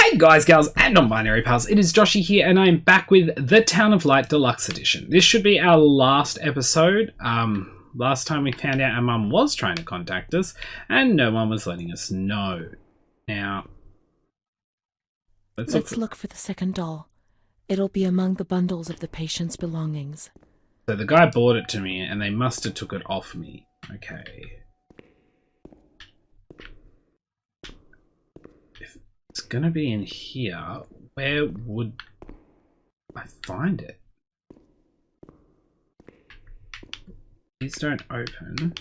Hey guys, gals, and non-binary pals, it is Joshie here, and I'm back with the Town of Light Deluxe Edition. This should be our last episode. Last time we found out our mum was trying to contact us, and no one was letting us know. Now, let's look for the second doll. It'll be among the bundles of the patient's belongings. So the guy bought it to me, and they must have took it off me. Okay. It's gonna be in here. Where would I find it? These don't open.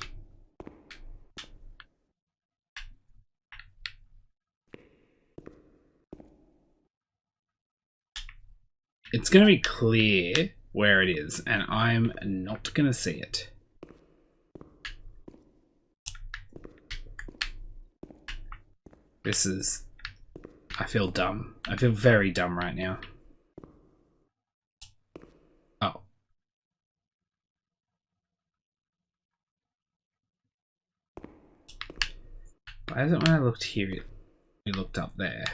It's gonna be clear where it is, and I'm not gonna see it. This is... I feel dumb. I feel very dumb right now. Oh. Why is it when I looked here, we looked up there?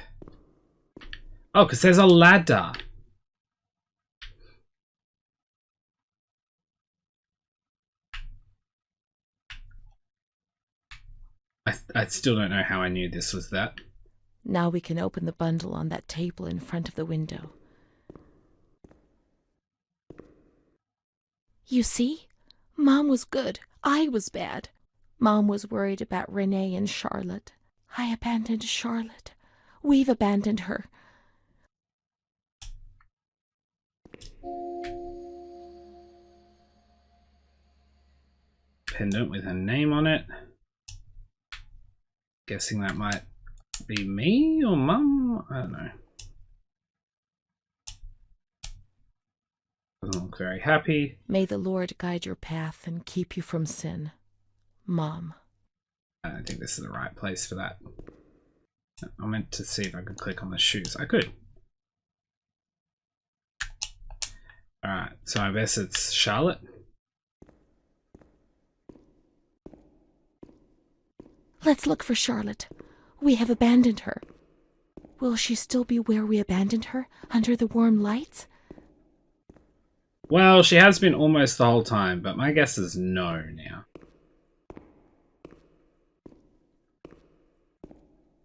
Oh, because there's a ladder. I still don't know how I knew this was that. Now we can open the bundle on that table in front of the window. You see? Mom was good. I was bad. Mom was worried about Renee and Charlotte. I abandoned Charlotte. We've abandoned her. Pendant with her name on it. Guessing that might be me or Mum? I don't know. Doesn't look very happy. May the Lord guide your path and keep you from sin. Mom. I don't think this is the right place for that. I meant to see if I could click on the shoes. I could. Alright, so I guess it's Charlotte. Let's look for Charlotte. We have abandoned her. Will she still be where we abandoned her, under the warm lights? Well, she has been almost the whole time, but my guess is no now.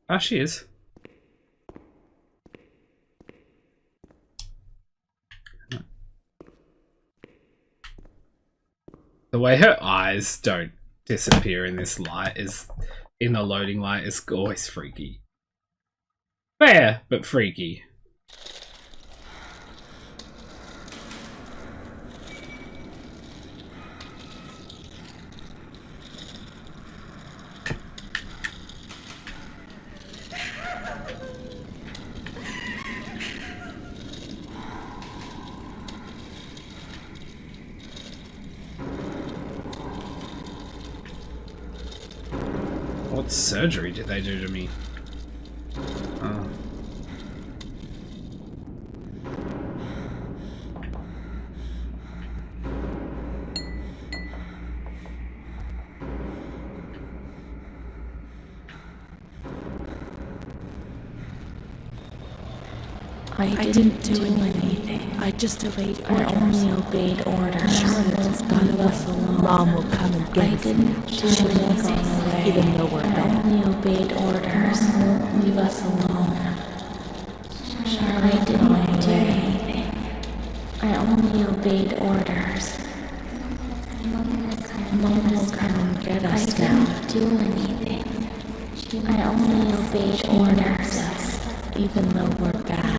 Ah, she is. The way her eyes don't disappear in this light is... in the loading light is always freaky. Fair, but freaky. What surgery did they do to me? Oh. I didn't do anything. I just obeyed orders. I only obeyed orders. Charlotte's gone us alone. Mom will come and get us. I didn't do anything. Even though we're I gone. only obeyed orders. Mom won't leave us alone. I didn't do anything. I only obeyed orders. Mom will come and get us now. I didn't do anything. I only obeyed orders. Even though we're bad.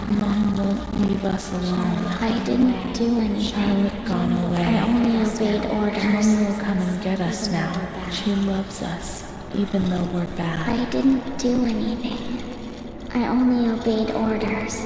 Mom won't leave us alone. I didn't do anything. Charlotte gone away. I only obeyed orders. Mom will come and get us now. She loves us, even though we're bad. I didn't do anything. I only obeyed orders.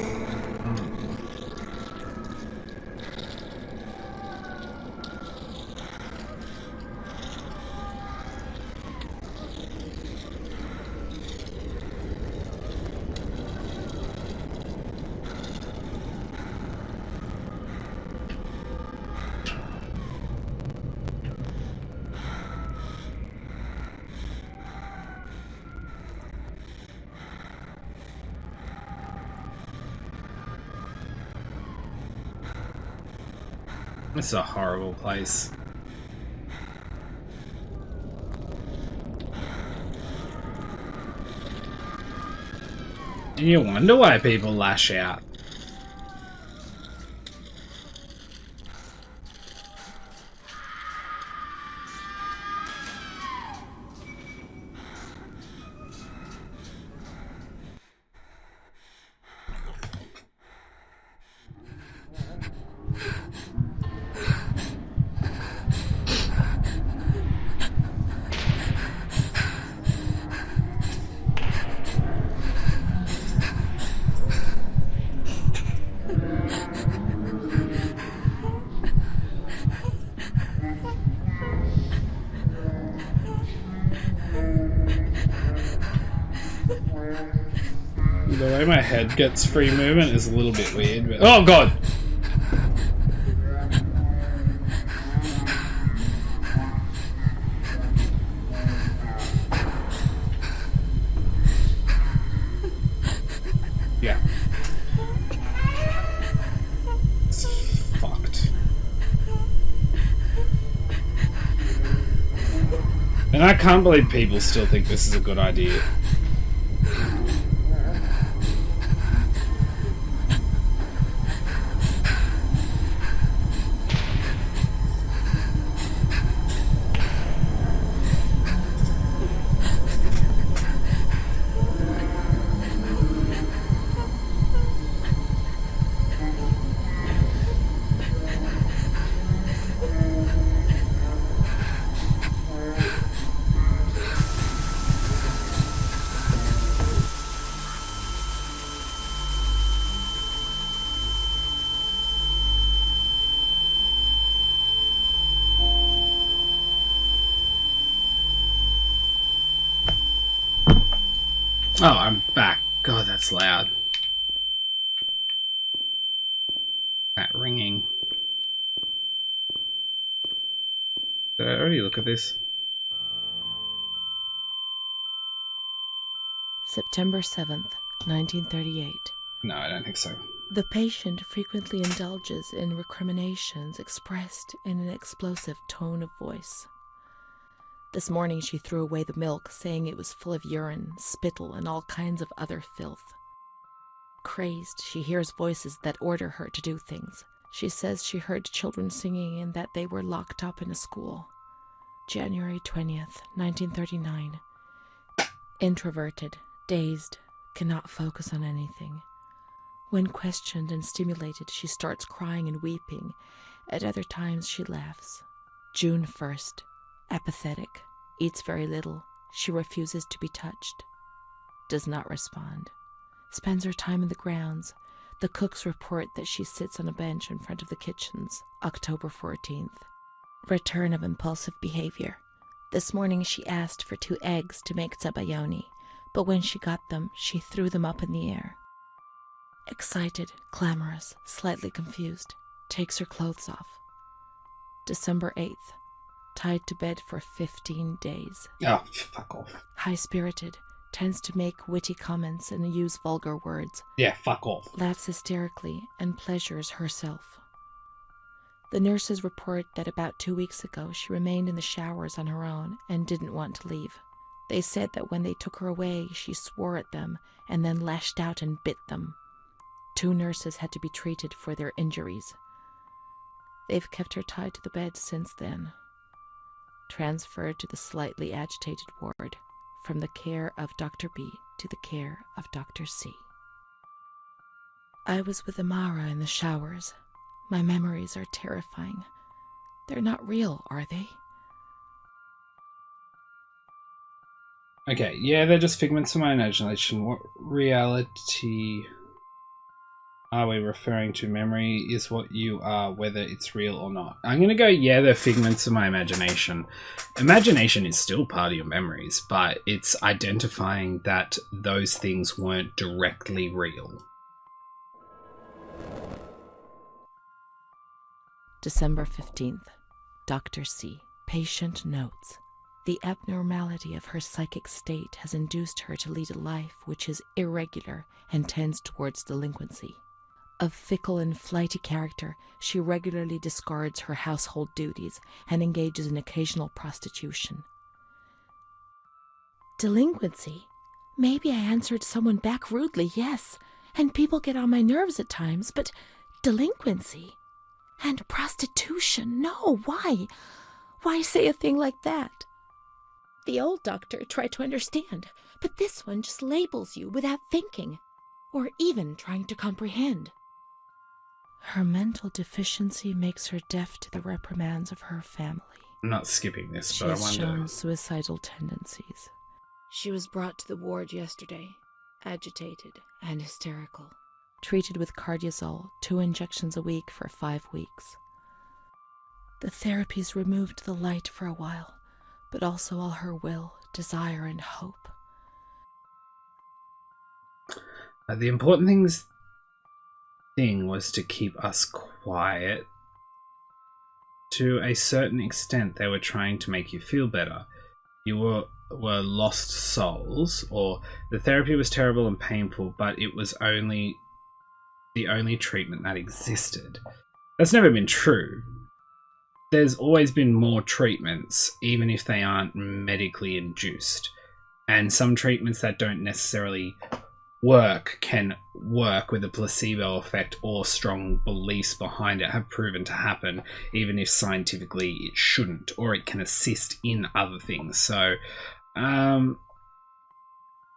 This is a horrible place. And you wonder why people lash out. The way my head gets free movement is a little bit weird, but... Oh, God! Yeah. It's fucked. And I can't believe people still think this is a good idea. Oh, I'm back. God, that's loud. That ringing. Did I already look at this? September 7th, 1938. No, I don't think so. The patient frequently indulges in recriminations expressed in an explosive tone of voice. This morning she threw away the milk, saying it was full of urine, spittle, and all kinds of other filth. Crazed, she hears voices that order her to do things. She says she heard children singing and that they were locked up in a school. January 20th, 1939. Introverted, dazed, cannot focus on anything. When questioned and stimulated, she starts crying and weeping. At other times, she laughs. June 1st. Apathetic. Eats very little. She refuses to be touched. Does not respond. Spends her time in the grounds. The cooks report that she sits on a bench in front of the kitchens. October 14th. Return of impulsive behavior. This morning she asked for 2 eggs to make tzabayoni, but when she got them, she threw them up in the air. Excited, clamorous, slightly confused. Takes her clothes off. December 8th. Tied to bed for 15 days. Oh, fuck off. High-spirited, tends to make witty comments and use vulgar words. Yeah, fuck off. Laughs hysterically and pleasures herself. The nurses report that about 2 weeks ago she remained in the showers on her own and didn't want to leave. They said that when they took her away, she swore at them and then lashed out and bit them. 2 nurses had to be treated for their injuries. They've kept her tied to the bed since then. Transferred to the slightly agitated ward, from the care of Dr. B to the care of Dr. C. I was with Amara in the showers. My memories are terrifying. They're not real, are they? Okay, yeah, they're just figments of my imagination. What reality are we referring to? Memory is what you are, whether it's real or not. I'm going to go, yeah, they're figments of my imagination. Imagination is still part of your memories, but it's identifying that those things weren't directly real. December 15th. Dr. C. Patient notes. The abnormality of her psychic state has induced her to lead a life which is irregular and tends towards delinquency. Of fickle and flighty character, she regularly discards her household duties and engages in occasional prostitution. Delinquency? Maybe I answered someone back rudely, yes, and people get on my nerves at times, but delinquency? And prostitution? No, why? Why say a thing like that? The old doctor tried to understand, but this one just labels you without thinking, or even trying to comprehend. Her mental deficiency makes her deaf to the reprimands of her family. I'm not skipping this, She but I has wonder. shown suicidal tendencies. She was brought to the ward yesterday, agitated and hysterical. Treated with cardiazol, 2 injections a week for 5 weeks. The therapies removed the light for a while, but also all her will, desire, and hope. The important thing was to keep us quiet. To a certain extent, they were trying to make you feel better. You were lost souls, or the therapy was terrible and painful, but it was only the only treatment that existed. That's never been true. There's always been more treatments, even if they aren't medically induced. And some treatments that don't necessarily work can work with a placebo effect or strong beliefs behind it have proven to happen, even if scientifically it shouldn't, or it can assist in other things. So, I'm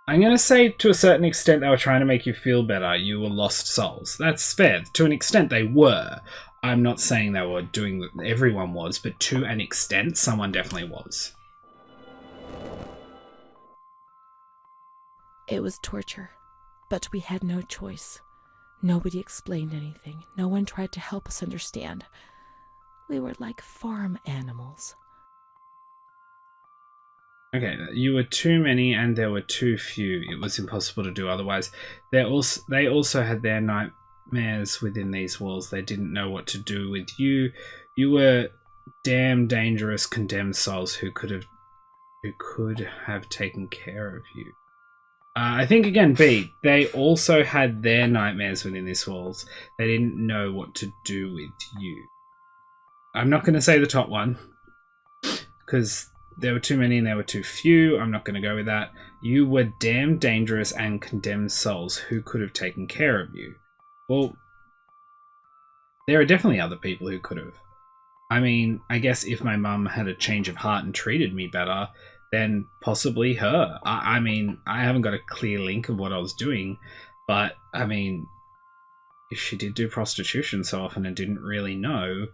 going to say to a certain extent they were trying to make you feel better. You were lost souls. That's fair. To an extent they were. I'm not saying they were doing that everyone was, but to an extent someone definitely was. It was torture, but we had no choice. Nobody explained anything. No one tried to help us understand. We were like farm animals. Okay, you were too many and there were too few. It was impossible to do otherwise. They also had their nightmares within these walls. They didn't know what to do with you. You were damn dangerous condemned souls who could have taken care of you. I think again, B, they also had their nightmares within these walls. They didn't know what to do with you. I'm not going to say the top one, because there were too many and there were too few. I'm not going to go with that. You were damn dangerous and condemned souls who could have taken care of you. Well, there are definitely other people who could have. I mean, I guess if my mum had a change of heart and treated me better, then possibly her. I mean, I haven't got a clear link of what I was doing, but I mean, if she did do prostitution so often and didn't really know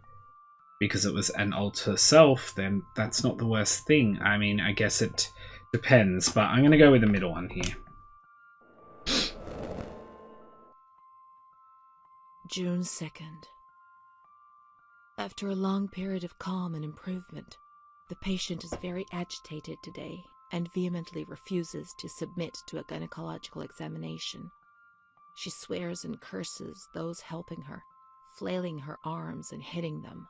because it was an alter self, then that's not the worst thing. I mean, I guess it depends, but I'm going to go with the middle one here. June 2nd. After a long period of calm and improvement, the patient is very agitated today and vehemently refuses to submit to a gynecological examination. She swears and curses those helping her, flailing her arms and hitting them.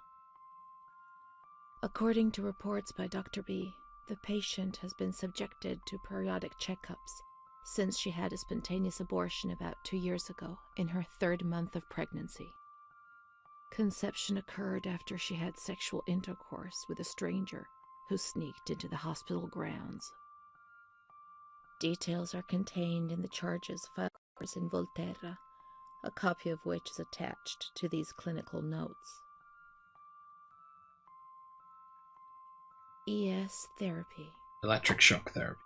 According to reports by Dr. B, the patient has been subjected to periodic checkups since she had a spontaneous abortion about 2 years ago in her 3rd month of pregnancy. Conception occurred after she had sexual intercourse with a stranger who sneaked into the hospital grounds. Details are contained in the charges filed in Volterra, a copy of which is attached to these clinical notes. ES therapy. Electric shock therapy.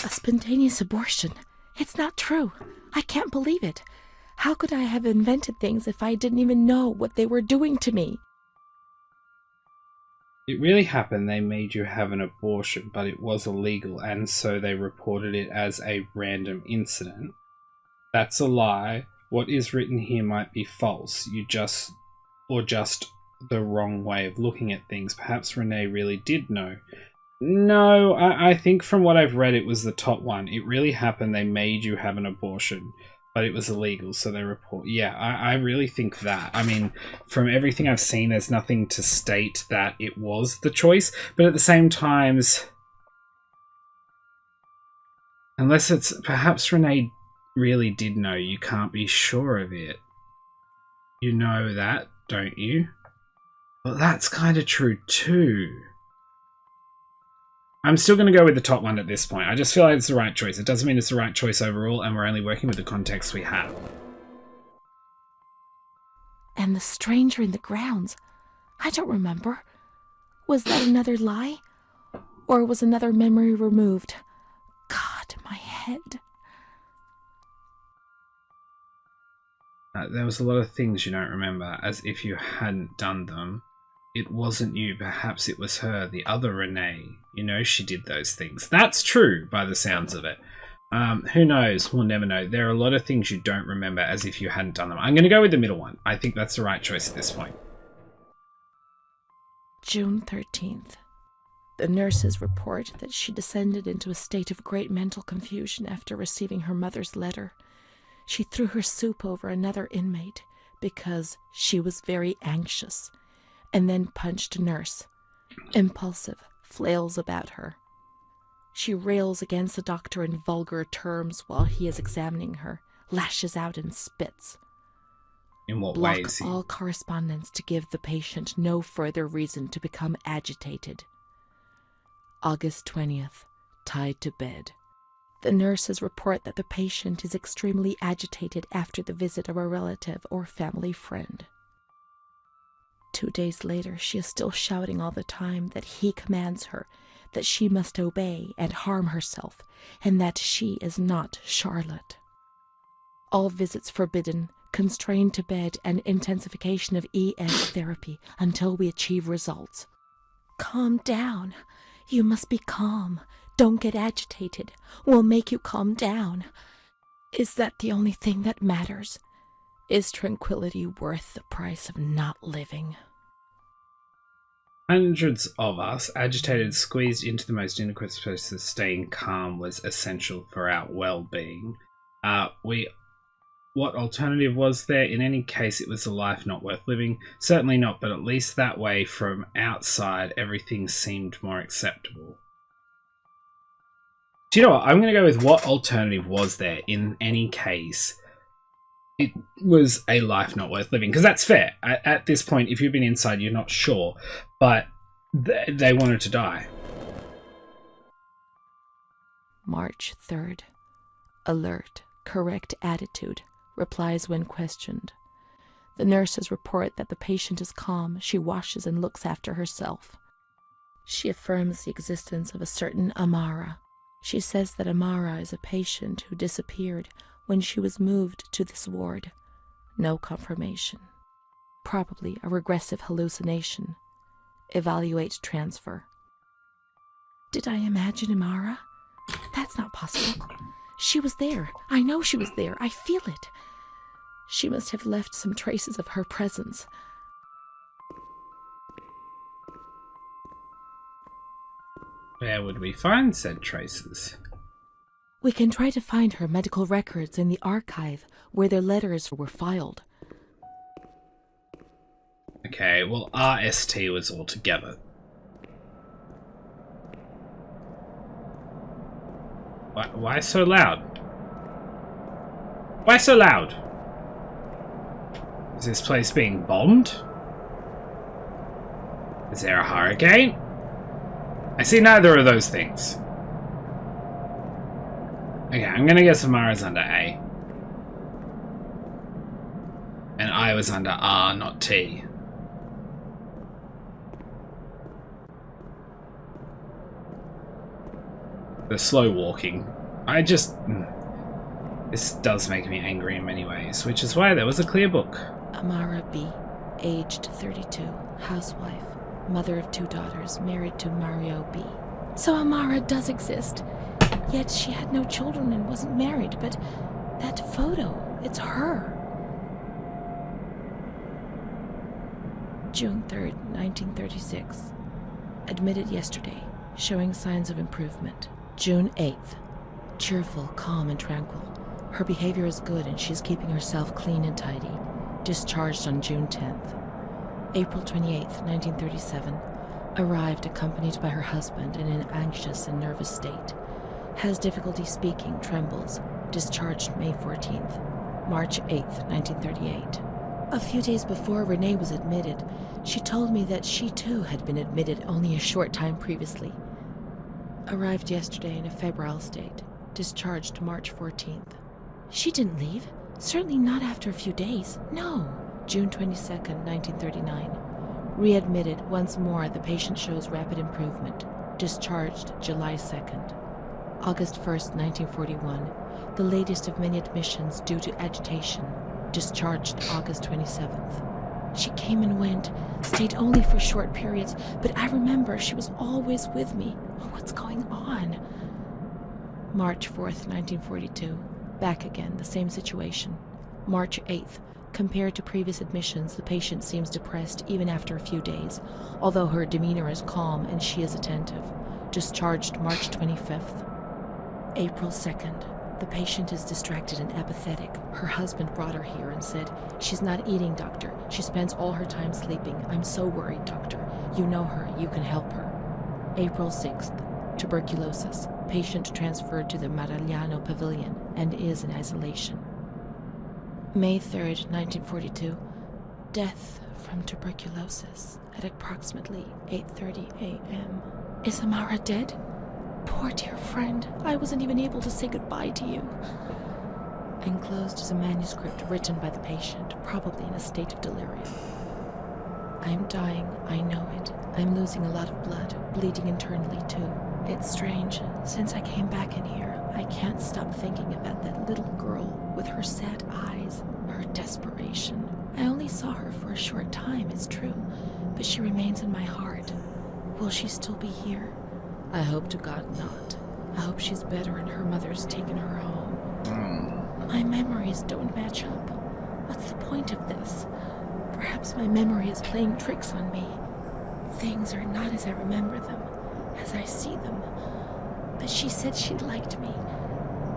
A spontaneous abortion. It's not true. I can't believe it. How could I have invented things if I didn't even know what they were doing to me? It really happened. They made you have an abortion, but it was illegal, and so they reported it as a random incident. That's a lie. What is written here might be false. Just the wrong way of looking at things. Perhaps Renee really did know. No, I think from what I've read, it was the top one. It really happened. They made you have an abortion, but it was illegal, so they report. Yeah, I really think that. I mean, from everything I've seen, there's nothing to state that it was the choice, but at the same time, unless it's perhaps Renee really did know, you can't be sure of it. You know that, don't you? Well, that's kind of true too. I'm still going to go with the top one at this point. I just feel like it's the right choice. It doesn't mean it's the right choice overall, and we're only working with the context we have. And the stranger in the grounds. I don't remember. Was that another lie? Or was another memory removed? God, my head. There was a lot of things you don't remember, as if you hadn't done them. It wasn't you, perhaps it was her, the other Renee. You know she did those things. That's true, by the sounds of it. Who knows? We'll never know. There are a lot of things you don't remember as if you hadn't done them. I'm going to go with the middle one. I think that's the right choice at this point. June 13th. The nurses report that she descended into a state of great mental confusion after receiving her mother's letter. She threw her soup over another inmate because she was very anxious, and then punched a nurse. Impulsive, flails about her. She rails against the doctor in vulgar terms while he is examining her, lashes out and spits. In what Block ways? all correspondence to give the patient no further reason to become agitated. August 20th, tied to bed. The nurses report that the patient is extremely agitated after the visit of a relative or family friend. 2 days later, she is still shouting all the time that he commands her, that she must obey and harm herself, and that she is not Charlotte. All visits forbidden, constrained to bed, and intensification of ES therapy until we achieve results. Calm down. You must be calm. Don't get agitated. We'll make you calm down. Is that the only thing that matters? Is tranquility worth the price of not living? Hundreds of us, agitated, squeezed into the most inadequate spaces, staying calm was essential for our well-being. What alternative was there? In any case, it was a life not worth living. Certainly not, but at least that way, from outside, everything seemed more acceptable. Do you know what? I'm going to go with what alternative was there? In any case, it was a life not worth living. Because that's fair. At this point, if you've been inside, you're not sure. But they wanted to die. March 3rd. Alert, correct attitude, replies when questioned. The nurses report that the patient is calm. She washes and looks after herself. She affirms the existence of a certain Amara. She says that Amara is a patient who disappeared when she was moved to this ward. No confirmation. Probably a regressive hallucination. Evaluate transfer. Did I imagine Amara? That's not possible. She was there. I know she was there. I feel it. She must have left some traces of her presence. Where would we find said traces? We can try to find her medical records in the archive where their letters were filed. Okay, well, RST was all together. Why so loud? Why so loud? Is this place being bombed? Is there a hurricane? I see neither of those things. Okay, I'm gonna guess Amara's under A. And I was under R, not T. The slow walking. This does make me angry in many ways, which is why there was a clear book. Amara B., aged 32, housewife, mother of 2 daughters, married to Mario B. So Amara does exist. Yet she had no children and wasn't married, but that photo, it's her. June 3rd, 1936. Admitted yesterday, showing signs of improvement. June 8th. Cheerful, calm, and tranquil. Her behavior is good and she's keeping herself clean and tidy. Discharged on June 10th. April 28th, 1937. Arrived accompanied by her husband in an anxious and nervous state. Has difficulty speaking, trembles. Discharged May 14th. March 8th, 1938. A few days before Renee was admitted, she told me that she too had been admitted only a short time previously. Arrived yesterday in a febrile state, discharged March 14th. She didn't leave, certainly not after a few days, no. June 22nd, 1939. Readmitted once more, the patient shows rapid improvement. Discharged July 2nd. August 1st, 1941. The latest of many admissions due to agitation. Discharged August 27th. She came and went, stayed only for short periods, but I remember she was always with me. What's going on? March 4th, 1942. Back again, the same situation. March 8th. Compared to previous admissions, the patient seems depressed even after a few days, although her demeanor is calm and she is attentive. Discharged March 25th. April 2nd. The patient is distracted and apathetic. Her husband brought her here and said, "She's not eating, doctor. She spends all her time sleeping. I'm so worried, doctor. You know her. You can help her." April 6th. Tuberculosis. Patient transferred to the Maragliano Pavilion and is in isolation. May 3rd, 1942. Death from tuberculosis at approximately 8:30 a.m. Is Amara dead? Poor dear friend, I wasn't even able to say goodbye to you. Enclosed is a manuscript written by the patient, probably in a state of delirium. I'm dying, I know it. I'm losing a lot of blood, bleeding internally too. It's strange, since I came back in here, I can't stop thinking about that little girl with her sad eyes, her desperation. I only saw her for a short time, it's true, but she remains in my heart. Will she still be here? I hope to God not. I hope she's better and her mother's taken her home. My memories don't match up. What's the point of this? Perhaps my memory is playing tricks on me. Things are not as I remember them, as I see them. But she said she liked me.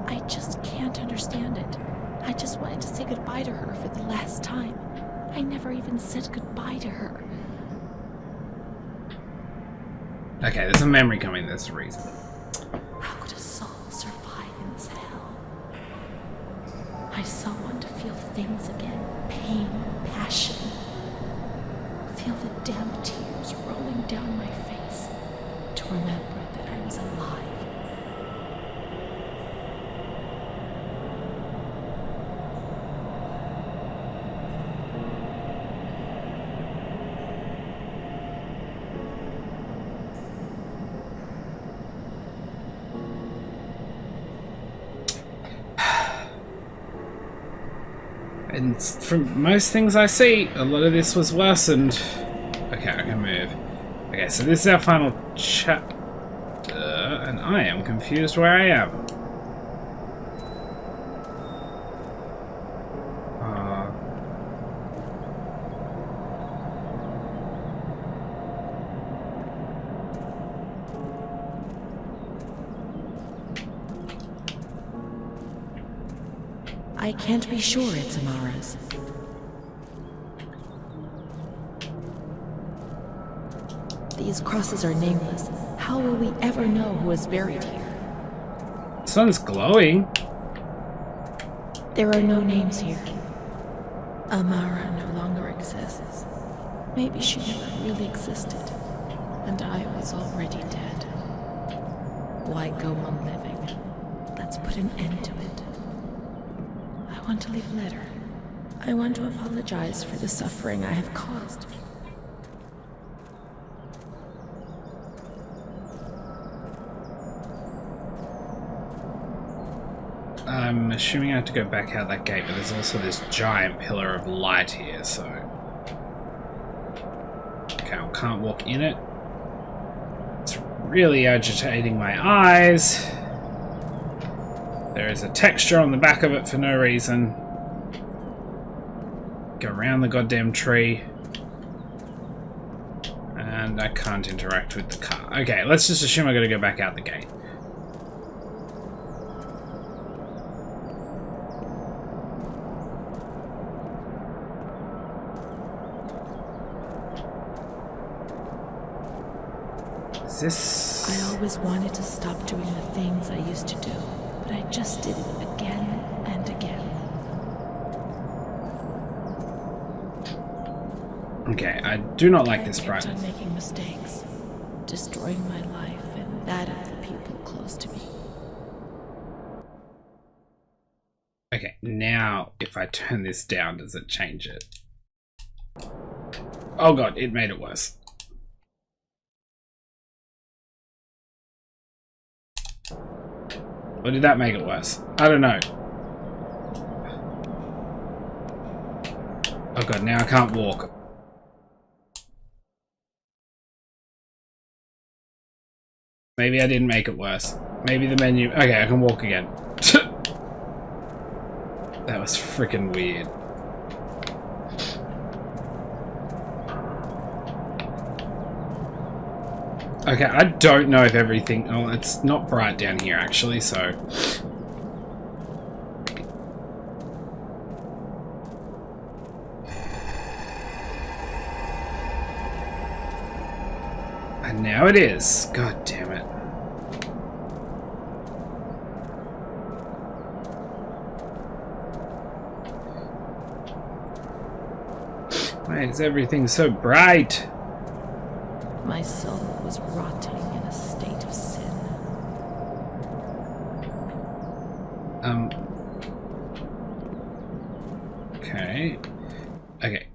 I just can't understand it. I just wanted to say goodbye to her for the last time. I never even said goodbye to her. Okay, there's a memory coming, there's a reason. How could a soul survive in this hell? I so want to feel things again. Pain, passion. Feel the damp tears rolling down my face. To remember that I was alive. And from most things I see, a lot of this was worsened. Okay, I can move. Okay, so this is our final chapter, and I am confused where I am. I can't be sure it's Amara's. These crosses are nameless. How will we ever know who is buried here? The sun's glowing. There are no names here. Amara no longer exists. Maybe she never really existed, and I was already dead. Why go on living? Let's put an end to it. I want to leave a letter. I want to apologize for the suffering I have caused. I'm assuming I have to go back out that gate, but there's also this giant pillar of light here, so... Okay, I can't walk in it. It's really agitating my eyes. There is a texture on the back of it for no reason. Go around the goddamn tree. And I can't interact with the car. Okay, let's just assume I gotta go back out the gate. Is this... I always wanted to stop doing the things I used to do, but I just did it again and again. Okay, I do not like this I kept brightness. on making mistakes, destroying my life and that of the people close to me. Okay, now if I turn this down, does it change it? Oh god, it made it worse. Or did that make it worse? I don't know. Oh god, now I can't walk. Maybe I didn't make it worse. Maybe the menu... Okay, I can walk again. That was freaking weird. Okay, I don't know if everything... Oh, it's not bright down here, actually, so... And now it is. God damn it. Why is everything so bright? My soul was rotting in a state of sin. Okay. Okay.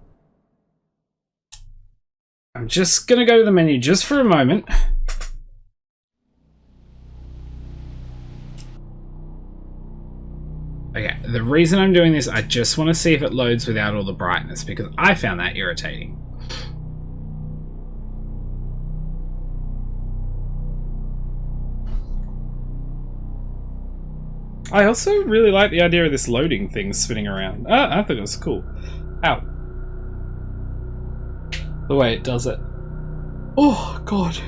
I'm just gonna go to the menu just for a moment. Okay, the reason I'm doing this, I just want to see if it loads without all the brightness, because I found that irritating. I also really like the idea of this loading thing spinning around. I thought it was cool. Ow. The way it does it. Oh, God.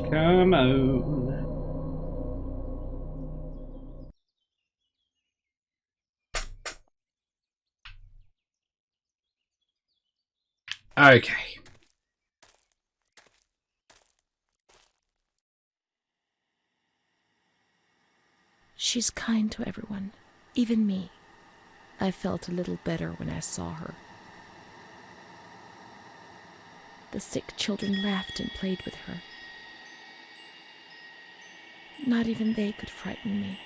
Come on. Okay. She's kind to everyone, even me. I felt a little better when I saw her. The sick children laughed and played with her. Not even they could frighten me.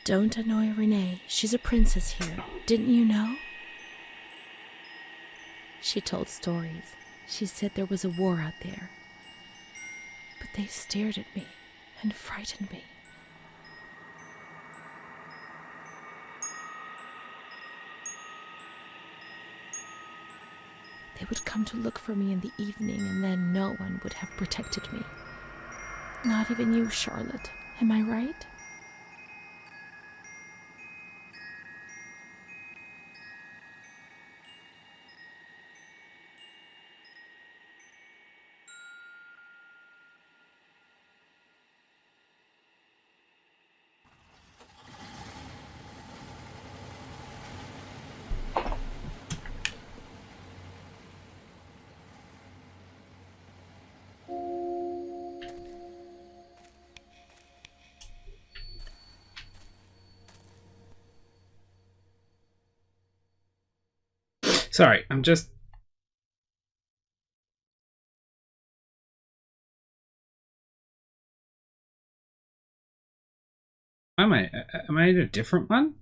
Don't annoy Renee. She's a princess here. Didn't you know? She told stories. She said there was a war out there. But they stared at me and frightened me. They would come to look for me in the evening, and then no one would have protected me. Not even you, Charlotte. Am I right? Sorry, I'm just... Am I in a different one?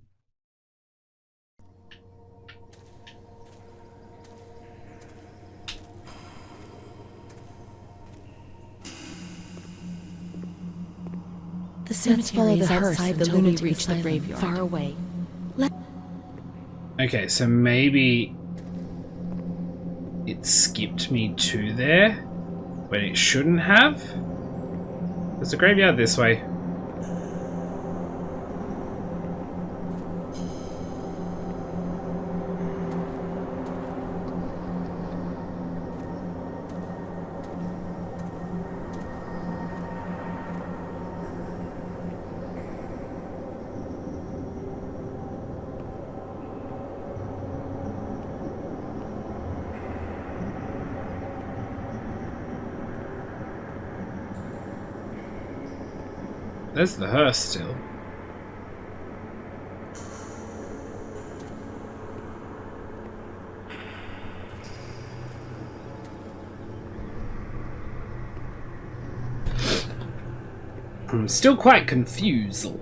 The cemetery is outside the lunatic asylum, far away. Okay, so maybe it skipped me to there when it shouldn't have. There's a graveyard this way. There's the hearse still. I'm still quite confused.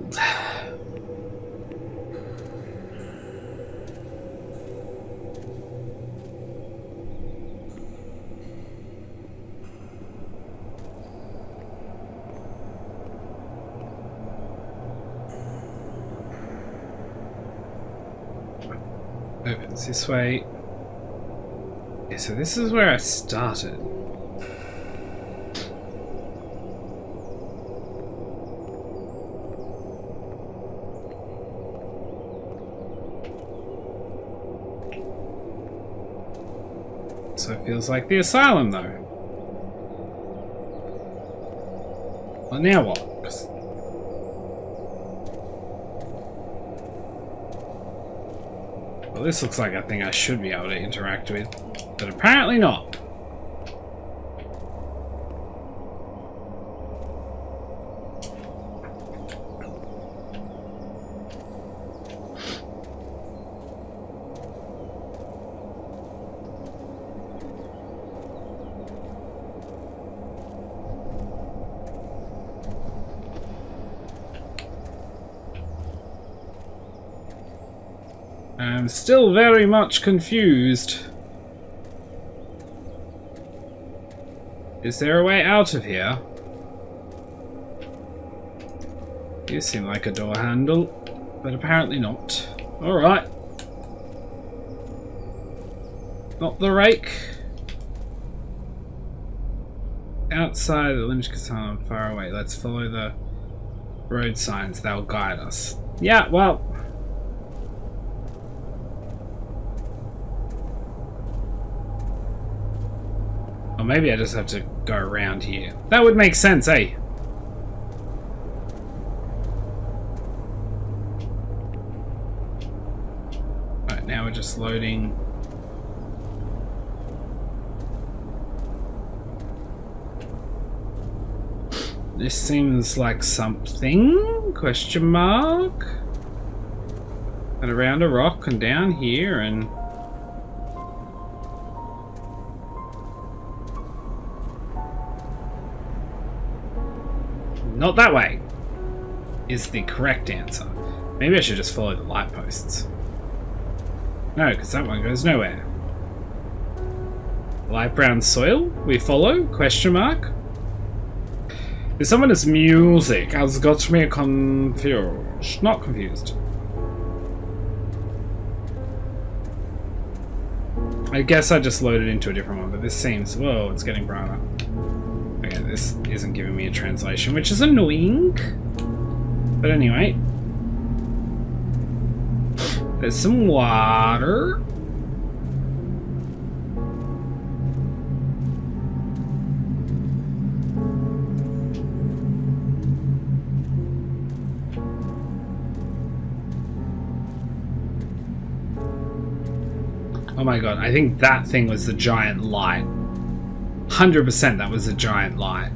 It's this way. Yeah, so this is where I started. So it feels like the asylum, though. Well, now what? 'Cause well, this looks like a thing I should be able to interact with, but apparently not. I'm still very much confused. Is there a way out of here? You seem like a door handle, but apparently not. Alright. Not the rake. Outside the lynch castle, far away. Let's follow the road signs. They'll guide us. Yeah, well... Or maybe I just have to go around here. That would make sense, eh? Right, now we're just loading. This seems like something? Question mark? And around a rock and down here and... Not that way is the correct answer. Maybe I should just follow the light posts. No, because that one goes nowhere. Light brown soil? We follow? Question mark? If someone is music has got me confused. Not confused. I guess I just loaded into a different one, but this seems... Whoa, it's getting brighter. Okay, this isn't giving me a translation, which is annoying. But anyway. There's some water. Oh my god, I think that thing was the giant light. 100% that was a giant light.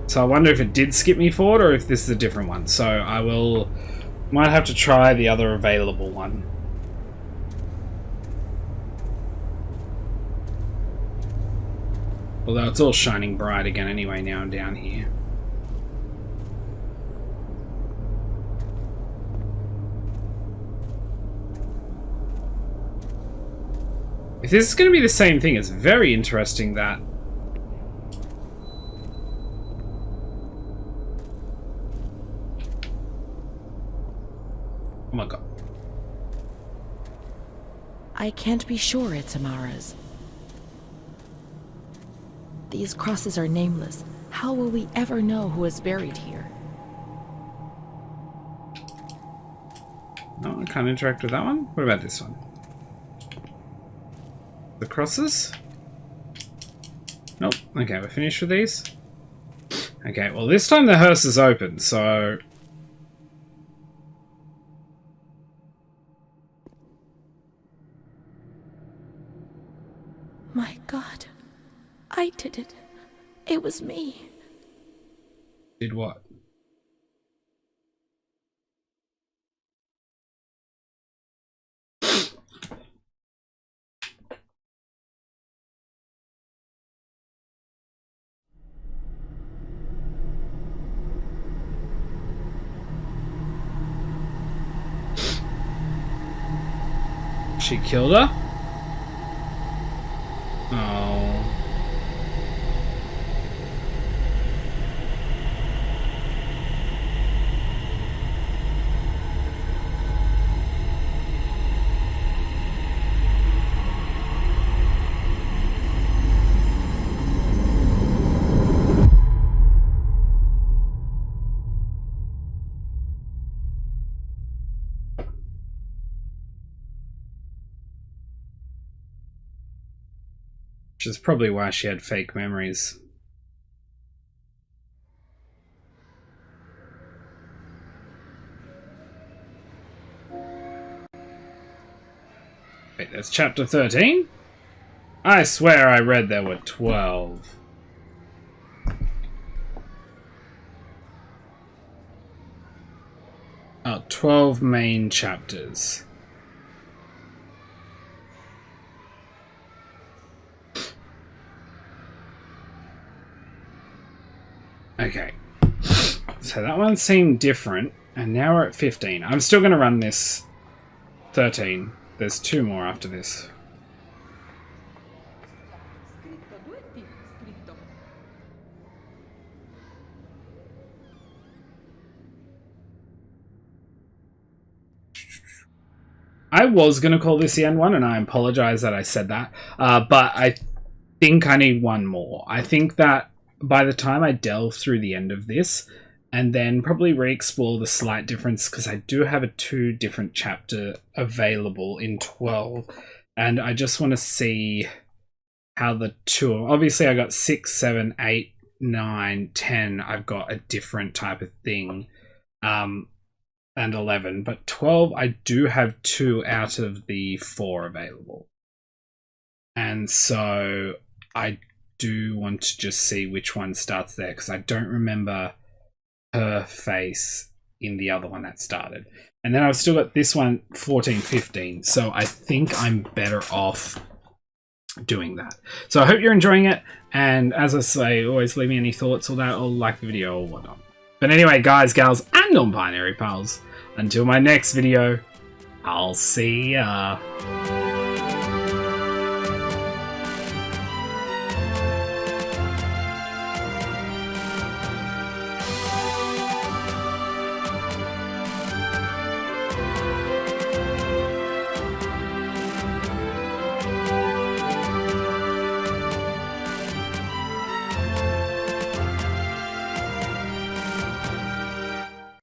So I wonder if it did skip me forward or if this is a different one. So I will... Might have to try the other available one. Although it's all shining bright again anyway now I'm down here. If this is going to be the same thing, it's very interesting that... Oh my god. I can't be sure it's Amara's. These crosses are nameless. How will we ever know who is buried here? No, I can't interact with that one. What about this one? The crosses? Nope. Okay, we're finished with these. Okay, well this time the hearse is open, so... My God. I did it. It was me. Did what? She killed her? Oh. Which is probably why she had fake memories. Wait, that's chapter 13? I swear I read there were 12. Oh, 12 main chapters. Okay, so that one seemed different, and now we're at 15. I'm still going to run this 13. There's 2 more after this. I was going to call this the end one, and I apologize that I said that, but I think I need one more. I think that by the time I delve through the end of this, and then probably re-explore the slight difference, because I do have a 2 different chapter available in 12, and I just want to see how the 2... Obviously, I got 6, 7, 8, 9, 10. I've got a different type of thing, and 11. But 12, I do have 2 out of the 4 available. And so I do want to just see which one starts there, because I don't remember her face in the other one that started. And then I've still got this one, 14, 15. So I think I'm better off doing that. So I hope you're enjoying it. And as I say, always leave me any thoughts or that, or like the video or whatnot. But anyway, guys, gals, and non-binary pals, until my next video, I'll see ya.